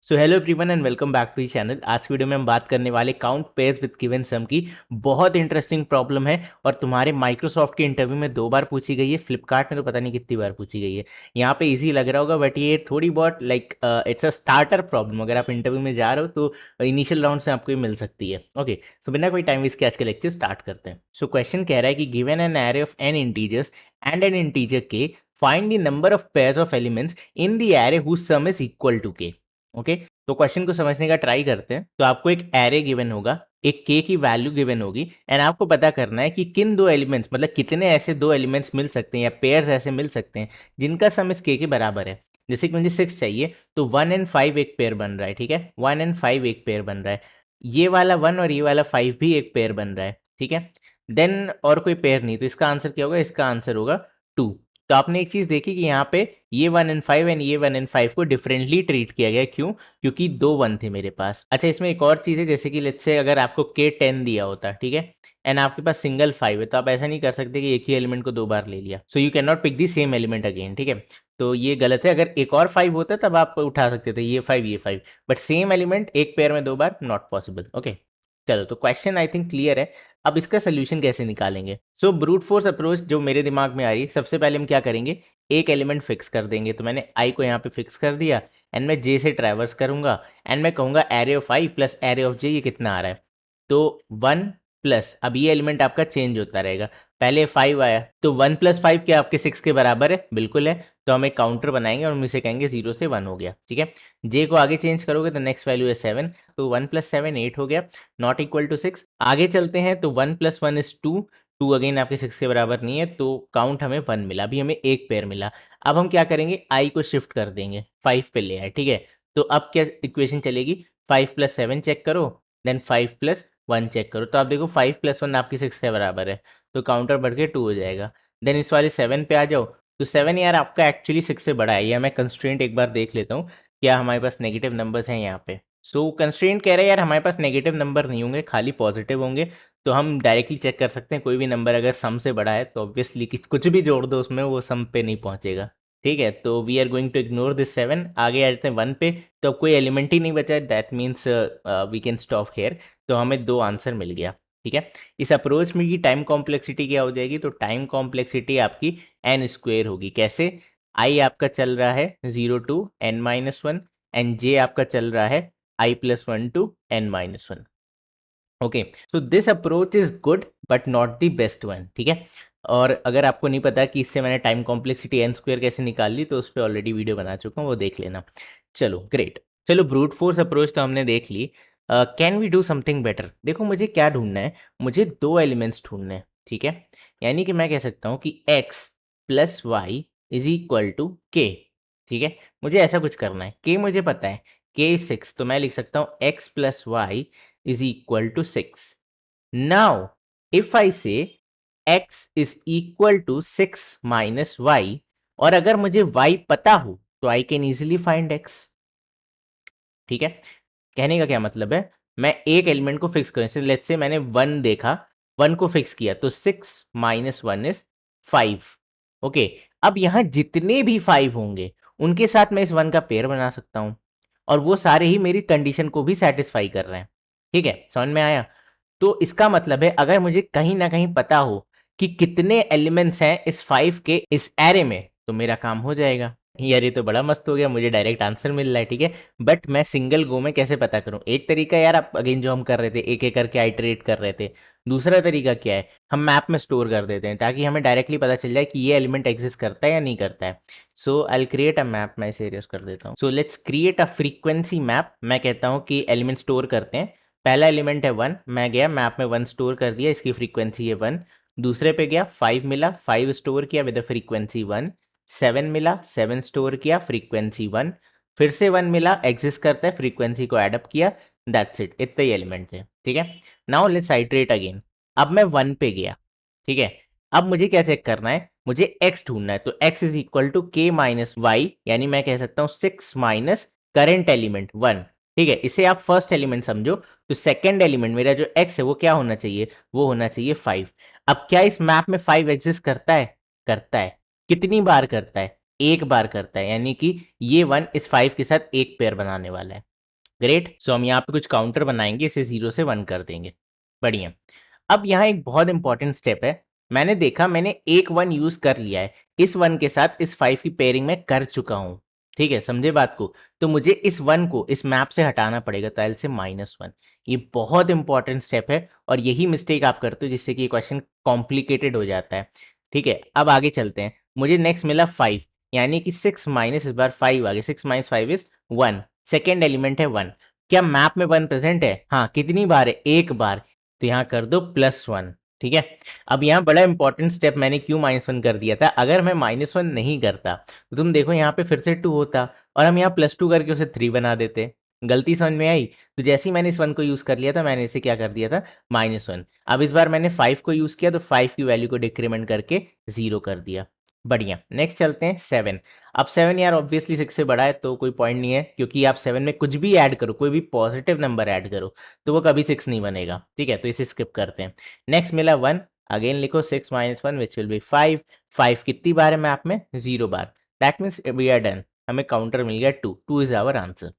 So hello everyone and welcome back to the channel. आज की video में हम बात करने वाले count pairs with given sum की। बहुत इंटरेस्टिंग प्रॉब्लम है और तुम्हारे माइक्रोसॉफ्ट के इंटरव्यू में 2 बार पूछी गई है, फ्लिपकार्ट में तो पता नहीं कितनी बार पूछी गई है। यहाँ पे इजी लग रहा होगा बट ये थोड़ी बहुत like it's a starter problem. अगर आप इंटरव्यू में जा रहे हो तो इनिशियल राउंड से आपको ये मिल सकती है। ओके, सो बिना कोई टाइम वेस्ट के आज के लेक्चर स्टार्ट करते हैं। सो क्वेश्चन कह रहा है कि given an array of an integers and an integer K, find the number of pairs of elements in the array whose sum is equal to K. Okay, तो question को समझने का ट्राई करते हैं। तो आपको एक एरे गिवन होगा, एक के की वैल्यू गिवन होगी एंड आपको पता करना है कि किन दो एलिमेंट्स, मतलब कितने ऐसे दो एलिमेंट्स मिल सकते हैं या पेयर्स ऐसे मिल सकते हैं जिनका सम इस के बराबर है। जैसे कि मुझे 6 चाहिए तो 1 एंड 5 एक पेयर बन रहा है। ठीक है, 1 एंड 5 एक पेयर बन रहा है, ये वाला 1 और ये वाला 5 भी एक पेयर बन रहा है। ठीक है, देन और कोई पेयर नहीं, तो इसका आंसर क्या होगा? इसका आंसर होगा 2। तो आपने एक चीज देखी कि यहाँ पे ये 1 एंड 5 एंड ये 1 एंड 5 को डिफरेंटली ट्रीट किया गया। क्यों? क्योंकि 2 1 थे मेरे पास। अच्छा, इसमें एक और चीज़ है, जैसे कि लेट्स से अगर आपको के 10 दिया होता, ठीक है, एंड आपके पास सिंगल 5 है, तो आप ऐसा नहीं कर सकते कि एक ही एलिमेंट को 2 बार ले लिया। So you can not pick the same element again. ठीक है, तो ये गलत है। अगर एक और 5 होता तब आप उठा सकते थे ये 5 ये 5, बट सेम एलिमेंट एक पेयर में 2 बार नॉट पॉसिबल। ओके, चलो, तो क्वेश्चन आई थिंक क्लियर है। अब इसका सोल्यूशन कैसे निकालेंगे? सो ब्रूट फोर्स अप्रोच जो मेरे दिमाग में आ रही है, सबसे पहले हम क्या करेंगे, एक एलिमेंट फिक्स कर देंगे। तो मैंने आई को यहाँ पे फिक्स कर दिया एंड मैं जे से ट्रैवर्स करूंगा एंड मैं कहूंगा array of I plus array of J, ये कितना आ रहा है? तो 1 प्लस, अब ये एलिमेंट आपका चेंज होता रहेगा। पहले 5 आया तो 1 प्लस 5 क्या आपके 6 के बराबर है? बिल्कुल है। तो हम एक काउंटर बनाएंगे और हम इसे कहेंगे 0 से 1 हो गया। ठीक है, जे को आगे चेंज करोगे तो नेक्स्ट वैल्यू है 7, तो 1 प्लस 7 8 हो गया, नॉट इक्वल टू 6। आगे चलते हैं तो 1 प्लस 1 इज 2, 2 अगेन आपके 6 के बराबर नहीं है, तो काउंट हमें 1 मिला। अभी हमें एक पेयर मिला। अब हम क्या करेंगे, आई को शिफ्ट कर देंगे, 5 पे ले आए। ठीक है, तो अब क्या इक्वेशन चलेगी, 5 प्लस 7 चेक करो, देन 5 प्लस 1 चेक करो, तो आप देखो 5 प्लस 1 आपकी 6 के बराबर है, तो काउंटर बढ़ के 2 हो जाएगा। देन इस वाले 7 पे आ जाओ, तो 7 यार आपका एक्चुअली 6 से बड़ा है। या मैं कंस्ट्रेंट एक बार देख लेता हूँ, क्या हमारे पास नेगेटिव नंबर्स हैं यहाँ पे? सो कंस्ट्रेंट कह रहे हैं यार हमारे पास नेगेटिव नंबर नहीं होंगे, खाली पॉजिटिव होंगे। तो हम डायरेक्टली चेक कर सकते हैं, कोई भी नंबर अगर सम से बड़ा है तो ऑब्वियसली कुछ भी जोड़ दो उसमें, वो सम पे नहीं पहुंचेगा। ठीक है, तो we are going to ignore this 7, आगे आ जाते हैं 1 पे। तो अब कोई एलिमेंट ही नहीं बचा है, that means we can stop here. तो हमें 2 आंसर मिल गया। ठीक है, इस अप्रोच में की टाइम कॉम्प्लेक्सिटी क्या हो जाएगी? तो टाइम कॉम्प्लेक्सिटी आपकी एन स्क्वेयर होगी। कैसे? आई आपका चल रहा है 0 टू n-1 एंड जे आपका चल रहा है i plus 1 to n-1। Okay, so this approach is good but not the best one. ठीक है, और अगर आपको नहीं पता कि इससे मैंने टाइम कॉम्प्लेक्सिटी एन स्क्वेयर कैसे निकाल ली, तो उस पर ऑलरेडी वीडियो बना चुका हूँ, वो देख लेना। चलो ग्रेट, चलो ब्रूट फोर्स अप्रोच तो हमने देख ली। Can we do something better? देखो मुझे क्या ढूंढना है, मुझे 2 एलिमेंट्स ढूंढने हैं। ठीक है, यानी कि मैं कह सकता हूँ कि x plus y is equal to k. ठीक है, मुझे ऐसा कुछ करना है, के मुझे पता है, के 6, तो मैं लिख सकता हूँ x plus y is equal to 6. Now, if I say x is equal to 6 minus y, और अगर मुझे y पता हो तो I can easily find x। ठीक है, कहने का क्या मतलब है, मैं एक एलिमेंट को फिक्स करूं, लेट्स से मैंने 1 देखा, 1 को फिक्स किया, तो 6 माइनस 1 इज 5। ओके, अब यहां जितने भी 5 होंगे उनके साथ मैं इस 1 का पेयर बना सकता हूं, और वो सारे ही मेरी कंडीशन को भी सेटिस्फाई कर रहे हैं। ठीक है, समझ में आया? तो इसका मतलब है अगर मुझे कहीं ना कहीं पता हो कि कितने एलिमेंट्स हैं इस 5 के इस एरे में, तो मेरा काम हो जाएगा। यार ये तो बड़ा मस्त हो गया, मुझे डायरेक्ट आंसर मिल रहा है। ठीक है, बट मैं सिंगल गो में कैसे पता करूं? एक तरीका यार, आप अगेन जो हम कर रहे थे, एक एक करके आइटरेट कर रहे थे। दूसरा तरीका क्या है, हम मैप में स्टोर कर देते हैं ताकि हमें डायरेक्टली पता चल जाए कि ये एलिमेंट एग्जिस्ट करता है या नहीं करता है। So I will create a map, मैं इसे एरियस कर देता हूँ। So let's create a frequency map. मैं कहता हूँ कि एलिमेंट स्टोर करते हैं, पहला एलिमेंट है 1, मैं गया मैप में 1 स्टोर कर दिया, इसकी फ्रीक्वेंसी है 1। दूसरे पे गया 5 मिला, 5 स्टोर किया विद फ्रीक्वेंसी 1। 7 मिला, 7 स्टोर किया, फ्रीक्वेंसी 1। फिर से 1 मिला, एग्जिस्ट करता है, फ्रीक्वेंसी को एडअप किया, दैट्स इट, इतने ही एलिमेंट थे। ठीक है, नाउ लेट्स आइटरेट अगेन। अब मैं 1 पे गया। ठीक है, अब मुझे क्या चेक करना है, मुझे x ढूंढना है, तो x is equal to k minus y, यानी मैं कह सकता हूँ 6 माइनस करेंट एलिमेंट 1। ठीक है, इसे आप फर्स्ट एलिमेंट समझो, तो सेकंड एलिमेंट मेरा जो x है वो क्या होना चाहिए, वो होना चाहिए 5। अब क्या इस मैप में 5 एग्जिस्ट करता है? करता है। कितनी बार करता है? एक बार करता है, यानी कि ये 1 इस 5 के साथ एक पेयर बनाने वाला है। ग्रेट। सो हम यहाँ पे कुछ काउंटर बनाएंगे, इसे 0 से 1 कर देंगे। बढ़िया। अब यहाँ एक बहुत इंपॉर्टेंट स्टेप है। मैंने देखा मैंने एक 1 यूज कर लिया है, इस 1 के साथ इस 5 की पेयरिंग में कर चुका हूँ। ठीक है, समझे बात को। तो मुझे इस 1 को इस मैप से हटाना पड़ेगा, तो एल से -1। ये बहुत इंपॉर्टेंट स्टेप है और यही मिस्टेक आप करते हो जिससे कि ये क्वेश्चन कॉम्प्लिकेटेड हो जाता है। ठीक है, अब आगे चलते हैं। मुझे नेक्स्ट मिला 5, यानी कि 6 माइनस इस बार 5 आ गया। 6 माइनस 5 इज 1। सेकेंड एलिमेंट है 1। क्या मैप में 1 प्रेजेंट है? हाँ, कितनी बार है? एक बार। तो यहाँ कर दो +1। ठीक है। अब यहाँ बड़ा इंपॉर्टेंट स्टेप मैंने क्यों -1 कर दिया था, अगर मैं -1 नहीं करता तो तुम देखो यहाँ पे फिर से 2 होता और हम यहाँ +2 करके उसे 3 बना देते। गलती समझ में आई? तो जैसे ही मैंने इस 1 को यूज कर लिया था, मैंने इसे क्या कर दिया था, -1। अब इस बार मैंने 5 को यूज किया तो 5 की वैल्यू को डिक्रीमेंट करके 0 कर दिया। बढ़िया। नेक्स्ट चलते हैं 7। अब 7 यार ऑब्वियसली 6 से बड़ा है तो कोई पॉइंट नहीं है, क्योंकि आप 7 में कुछ भी ऐड करो, कोई भी पॉजिटिव नंबर ऐड करो तो वो कभी 6 नहीं बनेगा। ठीक है, तो इसे स्किप करते हैं। नेक्स्ट मिला 1। अगेन लिखो 6 माइनस 1 विच विल बी 5। 5 कितनी बार है मैप में? 0 बार। That means we are done. हमें काउंटर मिल गया 2। 2 इज आवर आंसर।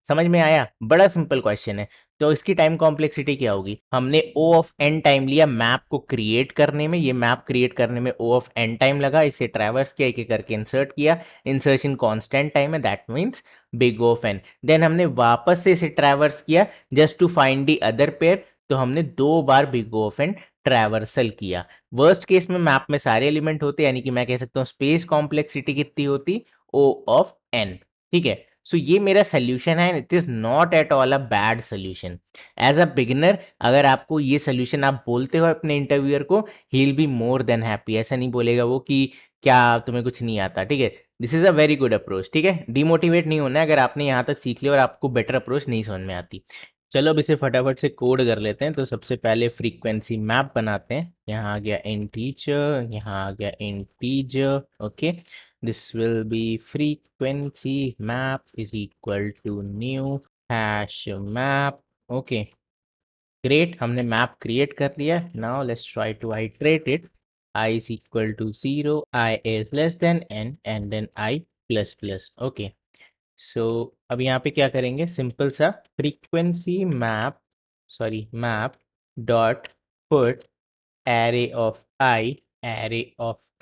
समझ में आया? बड़ा सिंपल क्वेश्चन है। तो इसकी टाइम कॉम्प्लेक्सिटी क्या होगी? हमने ओ ऑफ एन टाइम लिया मैप को क्रिएट करने में, ये मैप क्रिएट करने में ओ ऑफ एन टाइम लगा, इसे ट्रैवर्स किया, एक एक करके इंसर्ट किया। इंसर्शन कांस्टेंट टाइम है, that means big of n. Then हमने वापस से इसे ट्रैवर्स किया just to find the other pair, तो हमने 2 बार बिग ऑफ एन ट्रैवर्सल किया। वर्स्ट केस में मैप में सारे एलिमेंट होते, यानी कि मैं कह सकता हूँ स्पेस कॉम्प्लेक्सिटी कितनी होती? O of n. ठीक है। सो ये मेरा सोल्यूशन है, it is not at all a bad solution. As a beginner अगर आपको ये सोल्यूशन आप बोलते हो अपने इंटरव्यूअर को, he will be more than happy. ऐसा नहीं बोलेगा वो कि क्या तुम्हें कुछ नहीं आता। ठीक है, this is a very good approach. ठीक है, डिमोटिवेट नहीं होना है अगर आपने यहाँ तक सीख लिया और आपको बेटर अप्रोच नहीं समझ में आती। चलो अब इसे फटाफट से कोड कर लेते हैं। तो सबसे पहले फ्रीक्वेंसी मैप बनाते हैं। यहाँ आ गया इंटीजर, यहाँ आ गया integer. Okay, this will be frequency map is equal to new hash map. Okay, great, हमने मैप क्रिएट कर लिया। Now let's try to iterate it. I is equal to 0, I is less than n and then I plus plus. Okay, so अब यहाँ पे क्या करेंगे, simple सा frequency map, sorry map dot put array of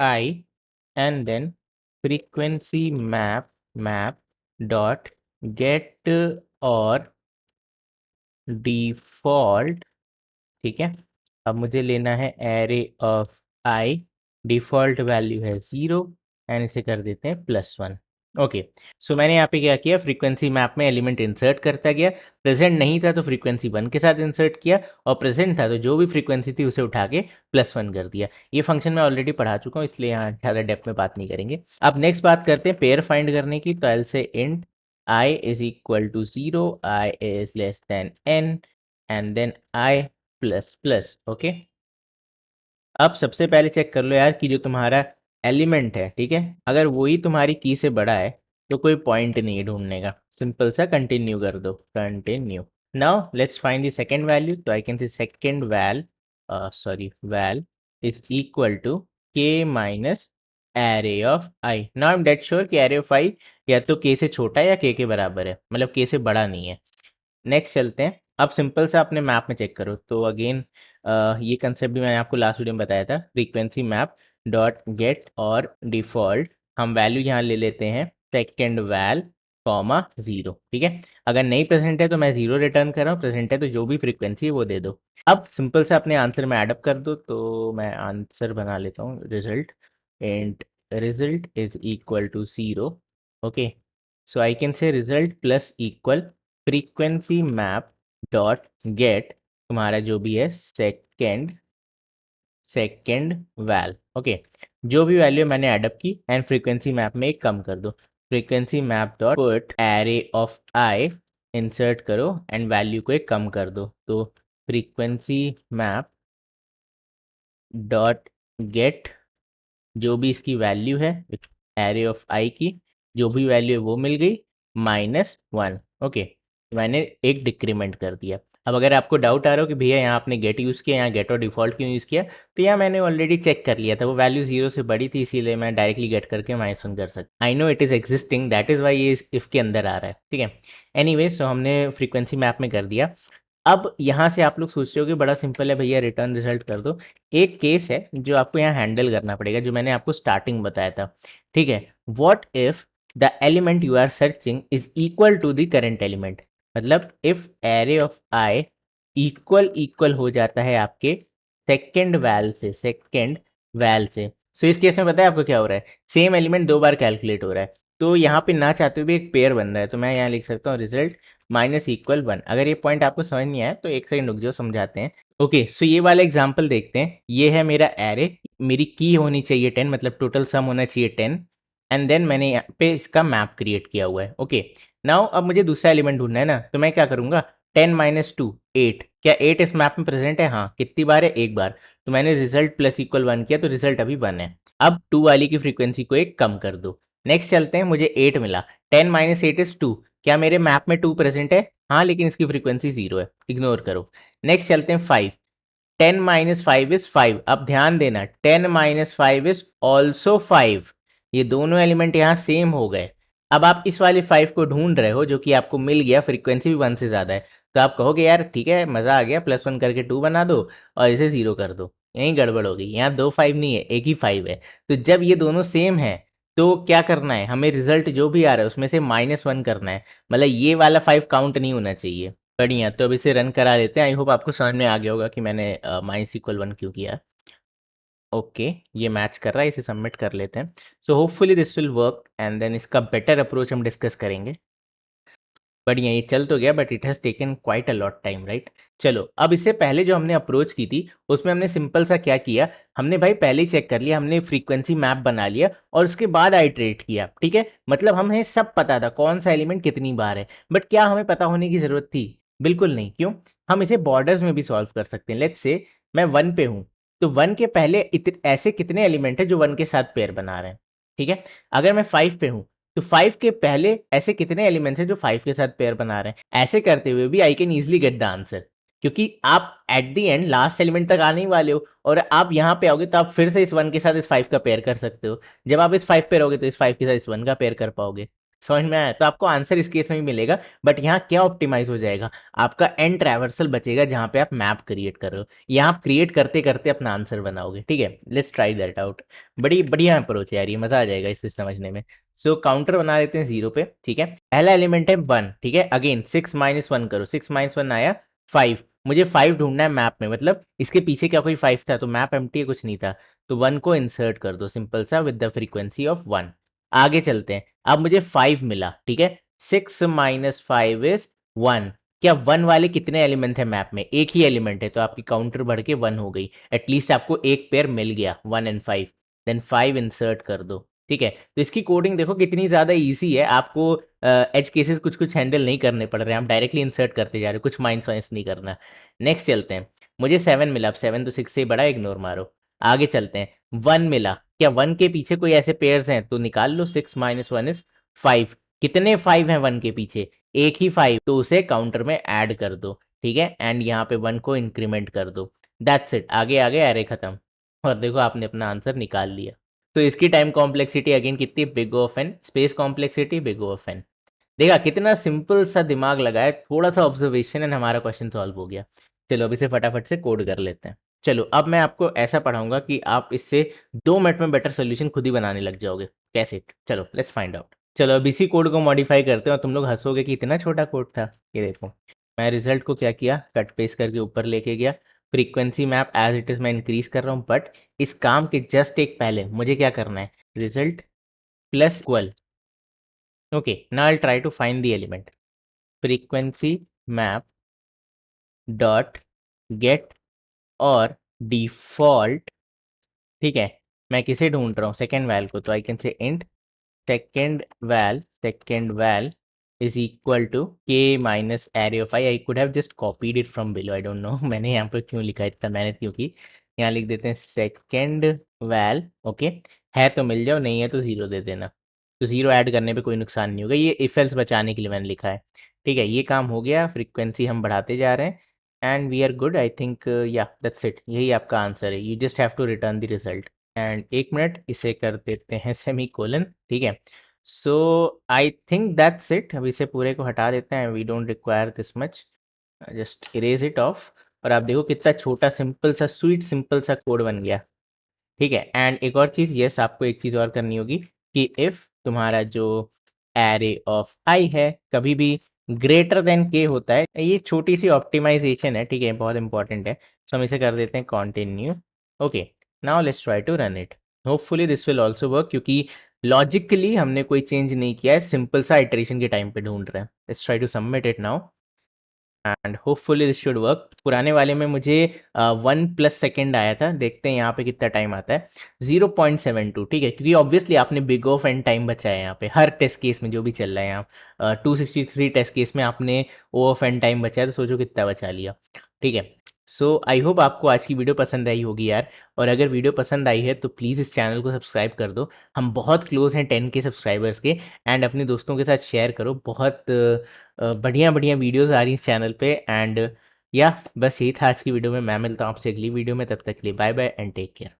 I and then frequency map dot get और default। ठीक है, अब मुझे लेना है array of I, default value है 0 एंड इसे कर देते हैं +1। ओके, सो मैंने यहाँ पे क्या किया, फ्रीक्वेंसी मैप में एलिमेंट इंसर्ट करता गया। प्रेजेंट नहीं था तो फ्रीक्वेंसी 1 के साथ इंसर्ट किया, और प्रेजेंट था तो जो भी फ्रीक्वेंसी थी उसे उठा के +1 कर दिया। ये फंक्शन मैं ऑलरेडी पढ़ा चुका हूँ, इसलिए यहाँ ज़्यादा डेप्थ में बात नहीं करेंगे। अब नेक्स्ट बात करते हैं पेयर फाइंड करने की। तो एल से int I is equal to 0, I is less than n and then I plus plus. Okay, अब सबसे पहले चेक कर लो यार कि जो तुम्हारा एलिमेंट है, ठीक है, अगर वही तुम्हारी की से बड़ा है तो कोई पॉइंट नहीं है ढूंढने का। सिंपल सा कंटिन्यू कर दो, continue. Now let's find the second value. तो I can say second val is equal to K minus array of I. Now I am dead sure कि एरे ऑफ आई या तो के से छोटा है या के बराबर है, मतलब के से बड़ा नहीं है। नेक्स्ट चलते हैं। अब सिंपल सा अपने मैप में चेक करो। तो अगेन ये कंसेप्ट भी मैंने आपको लास्ट वीडियो में बताया था, फ्रीक्वेंसी मैप डॉट गेट और डिफॉल्ट। हम वैल्यू यहाँ ले लेते हैं सेकेंड वैल कॉमा 0। ठीक है, अगर नहीं प्रेजेंट है तो मैं 0 रिटर्न कर रहा हूँ, प्रेजेंट है तो जो भी फ्रीक्वेंसी है वो दे दो। अब सिंपल सा अपने आंसर में एडअप कर दो। तो मैं आंसर बना लेता हूँ result, and result is equal to 0। Okay, so I can say result plus equal frequency map dot get तुम्हारा जो भी है सेकेंड वैल। ओके, जो भी वैल्यू मैंने एडअप की एंड फ्रीक्वेंसी मैप में एक कम कर दो। Frequency map dot put array of I insert करो एंड वैल्यू को एक कम कर दो। तो फ्रीक्वेंसी मैप डॉट गेट जो भी इसकी वैल्यू है एरे ऑफ आई की, जो भी वैल्यू है वो मिल गई -1। ओके, मैंने एक डिक्रीमेंट कर दिया। अब अगर आपको डाउट आ रहा हो कि भैया यहाँ आपने गेट यूज़ किया, यहाँ गेट और डिफ़ॉल्ट क्यों यूज़ किया, तो यहाँ मैंने ऑलरेडी चेक कर लिया था, वो वैल्यू 0 से बड़ी थी, इसीलिए मैं डायरेक्टली गेट करके -1 कर सकता। I know it is existing, that is why ये इफ़ के अंदर आ रहा है, ठीक है। एनीवे, सो हमने फ्रीक्वेंसी मैप में कर दिया। अब यहाँ से आप लोग सोच रहे हो कि बड़ा सिंपल है भैया, रिटर्न रिजल्ट कर दो। एक केस है जो आपको यहाँ हैंडल करना पड़ेगा, जो मैंने आपको स्टार्टिंग बताया था, ठीक है। What if the element you are searching is equal to the current element, मतलब if array of I equal equal हो जाता है आपके सेकेंड वैल से। सो इस केस में पता है आपको क्या हो रहा है, सेम एलिमेंट दो बार कैलकुलेट हो रहा है, तो यहाँ पे ना चाहते हुए भी एक पेयर बन रहा है, तो मैं यहाँ लिख सकता हूँ रिजल्ट -1। अगर ये पॉइंट आपको समझ नहीं आया तो एक सेकंड रुक जाओ, समझाते हैं। ओके, सो ये वाला एग्जांपल देखते हैं। ये है मेरा एरे, मेरी की होनी चाहिए 10, मतलब टोटल सम होना चाहिए 10, एंड देन मैंने यहाँ पे इसका मैप क्रिएट किया हुआ है। ओके, नाउ अब मुझे दूसरा एलिमेंट ढूंढना है ना, तो मैं क्या करूंगा, 10 - 2 8, क्या 8 इस मैप में प्रेजेंट है? हाँ, कितनी बार है? एक बार। तो मैंने रिजल्ट +=1 किया, तो रिजल्ट अभी 1 है। अब 2 वाली की फ्रीक्वेंसी को एक कम कर दो। नेक्स्ट चलते हैं, मुझे 8 मिला, 10 - 8 = 2, क्या मेरे मैप में 2 प्रेजेंट है? हाँ, लेकिन इसकी फ्रीक्वेंसी 0 है, इग्नोर करो। नेक्स्ट चलते हैं 5, 10 - 5 = 5। अब ध्यान देना, 10 - 5 इज ऑल्सो 5, ये दोनों एलिमेंट यहाँ सेम हो गए। अब आप इस वाले 5 को ढूंढ रहे हो, जो कि आपको मिल गया, फ्रीक्वेंसी भी 1 से ज़्यादा है, तो आप कहोगे यार ठीक है, मज़ा आ गया, +1 करके 2 बना दो और इसे 0 कर दो। यहीं गड़बड़ हो गई, यहाँ दो 5 नहीं है, एक ही 5 है। तो जब ये दोनों सेम है, तो क्या करना है, हमें रिजल्ट जो भी आ रहा है उसमें से -1 करना है, मतलब ये वाला 5 काउंट नहीं होना चाहिए। बढ़िया, तो अब इसे रन करा लेते हैं। आई होप आपको समझ में आ गया होगा कि मैंने -1 क्यों किया। ओके, ये मैच कर रहा है, इसे सबमिट कर लेते हैं। So hopefully this will work, and then इसका बेटर अप्रोच हम डिस्कस करेंगे। बढ़िया, ये चल तो गया, but it has taken quite a lot time, right. चलो, अब इससे पहले जो हमने अप्रोच की थी, उसमें हमने सिंपल सा क्या किया, हमने भाई पहले ही चेक कर लिया, हमने फ्रीक्वेंसी मैप बना लिया और उसके बाद आइट्रेट किया, ठीक है। मतलब हमें सब पता था कौन सा एलिमेंट कितनी बार है, बट क्या हमें पता होने की ज़रूरत थी? बिल्कुल नहीं। क्यों? हम इसे बॉर्डर्स में भी सॉल्व कर सकते हैं। लेट्स से मैं 1 पे हूँ, तो 1 के पहले ऐसे कितने एलिमेंट हैं जो 1 के साथ पेयर बना रहे हैं, ठीक है। अगर मैं 5 पे हूँ, तो 5 के पहले ऐसे कितने एलिमेंट्स हैं जो 5 के साथ पेयर बना रहे हैं। ऐसे करते हुए भी I can easily get the answer, क्योंकि आप at the end last element तक आने ही वाले हो, और आप यहाँ पे आओगे तो आप फिर से इस 1 के साथ इस 5 का पेयर कर सकते हो। जब आप इस 5 पे रहोगे तो इस 5 के साथ इस 1 का पेयर कर पाओगे। समझ में आया? तो आपको आंसर इस केस में भी मिलेगा, बट यहाँ क्या ऑप्टिमाइज हो जाएगा, आपका एंड ट्रैवर्सल बचेगा जहाँ पे आप मैप क्रिएट कर रहे हो। यहाँ आप क्रिएट करते करते अपना आंसर बनाओगे, ठीक है। Let's try that out. बड़ी बढ़िया अप्रोच है यार, ये मजा आ जाएगा इसे समझने में। सो काउंटर बना देते हैं 0 पे, ठीक है। पहला एलिमेंट है 1, ठीक है। अगेन 6 - 1 करो, 6 - 1 आया 5। मुझे 5 ढूंढना है मैप में, मतलब इसके पीछे क्या कोई 5 था? तो मैप एम्प्टी है, कुछ नहीं था, तो 1 को इंसर्ट कर दो सिंपल सा विद द फ्रीक्वेंसी ऑफ 1। आगे चलते हैं, अब मुझे 5 मिला, ठीक है। 6 - 5 इज 1। क्या 1 वाले कितने एलिमेंट है मैप में? एक ही एलिमेंट है, तो आपकी काउंटर बढ़ के 1 हो गई। एटलीस्ट आपको एक पेयर मिल गया, 1 एंड 5। देन 5 इंसर्ट कर दो, ठीक है। तो इसकी कोडिंग देखो कितनी ज़्यादा ईजी है, आपको एज केसेस कुछ कुछ हैंडल नहीं करने पड़ रहे हैं, आप डायरेक्टली इंसर्ट करते जा रहे हो, कुछ माइनस वाइनस नहीं करना। नेक्स्ट चलते हैं, मुझे 7 मिला, अब 7 तो 6 से ही बड़ा, इग्नोर मारो। आगे चलते हैं, 1 मिला, क्या 1 के पीछे कोई ऐसे पेयर्स हैं? तो निकाल लो, 6 - 1 इज 5। कितने 5 हैं 1 के पीछे? एक ही 5, तो उसे काउंटर में ऐड कर दो, ठीक है। एंड यहाँ पे 1 को इंक्रीमेंट कर दो, दैट्स इट। आगे आगे एरे खत्म, और देखो आपने अपना आंसर निकाल लिया। तो इसकी टाइम कॉम्प्लेक्सिटी अगेन कितनी? Big O of n, space complexity big O of n। देखा कितना सिंपल सा दिमाग लगाया, थोड़ा सा ऑब्जर्वेशन एंड हमारा क्वेश्चन सॉल्व हो गया। चलो अब इसे फटाफट से कोड कर लेते हैं। चलो अब मैं आपको ऐसा पढ़ाऊंगा कि आप इससे 2 मिनट में बेटर सोल्यूशन खुद ही बनाने लग जाओगे। कैसे? चलो लेट्स फाइंड आउट। चलो अब इसी कोड को मॉडिफाई करते हैं, और तुम लोग हंसोगे कि इतना छोटा कोड था। ये देखो, मैं रिजल्ट को क्या किया, कट पेस्ट करके ऊपर लेके गया। Frequency map as it is मैं इंक्रीज कर रहा हूँ, बट इस काम के जस्ट एक पहले मुझे क्या करना है, result plus equal. Okay, now I try to find the element. Frequency map dot get और डिफॉल्ट, ठीक है। मैं किसे ढूंढ रहा हूँ? सेकेंड वैल को, तो I can say int second val is equal to K minus array of I. I could have just copied it from below, I don't know मैंने यहाँ पर क्यों लिखा है, इतना मेहनत क्यों की। यहाँ लिख देते हैं सेकेंड वैल, ओके। है तो मिल जाओ, नहीं है तो 0 दे देना। तो 0 ऐड करने पे कोई नुकसान नहीं होगा, ये इफ एल्स बचाने के लिए मैंने लिखा है। ठीक है, ये काम हो गया, फ्रीक्वेंसी हम बढ़ाते जा रहे हैं and we are good. I think yeah that's it, यही आपका आंसर है। You just have to return the result. And एक मिनट, इसे कर देते हैं सेमी कोलन। ठीक है, so I think that's it. अब इसे पूरे को हटा देते हैं, we don't require this much, just erase it off. और आप देखो कितना छोटा सिंपल सा स्वीट सिंपल सा कोड बन गया। ठीक है, एंड एक और चीज़, यस आपको एक चीज़ और करनी होगी कि इफ़ तुम्हारा जो एरे ऑफ आई है कभी भी ग्रेटर देन के होता है, ये छोटी सी ऑप्टिमाइजेशन है, ठीक है, बहुत इंपॉर्टेंट है। सो हम इसे कर देते हैं continue. Okay, now let's try to run it. Hopefully this will also work, क्योंकि लॉजिकली हमने कोई चेंज नहीं किया है, सिंपल सा इटरेशन के टाइम पे ढूंढ रहे हैं। Let's try to submit it now and hopefully this should work. पुराने वाले में मुझे 1+ सेकेंड आया था, देखते हैं यहाँ पे कितना टाइम आता है। 0.72, ठीक है, क्योंकि ऑब्वियसली आपने बिग ऑफ एंड टाइम बचाया है यहाँ पे हर टेस्ट केस में जो भी चल रहा है यहाँ। 263 टेस्ट केस में आपने ओ ऑफ एंड टाइम बचाया, तो सोचो कितना बचा लिया। ठीक है, सो आई होप आपको आज की वीडियो पसंद आई होगी यार। और अगर वीडियो पसंद आई है तो प्लीज़ इस चैनल को सब्सक्राइब कर दो, हम बहुत क्लोज हैं 10K सब्सक्राइबर्स के। एंड अपने दोस्तों के साथ शेयर करो, बहुत बढ़िया बढ़िया वीडियोस आ रही हैं इस चैनल पे। एंड या बस यही था आज की वीडियो में। मैं मिलता हूँ आपसे अगली वीडियो में, तब तक के लिए bye bye and take care.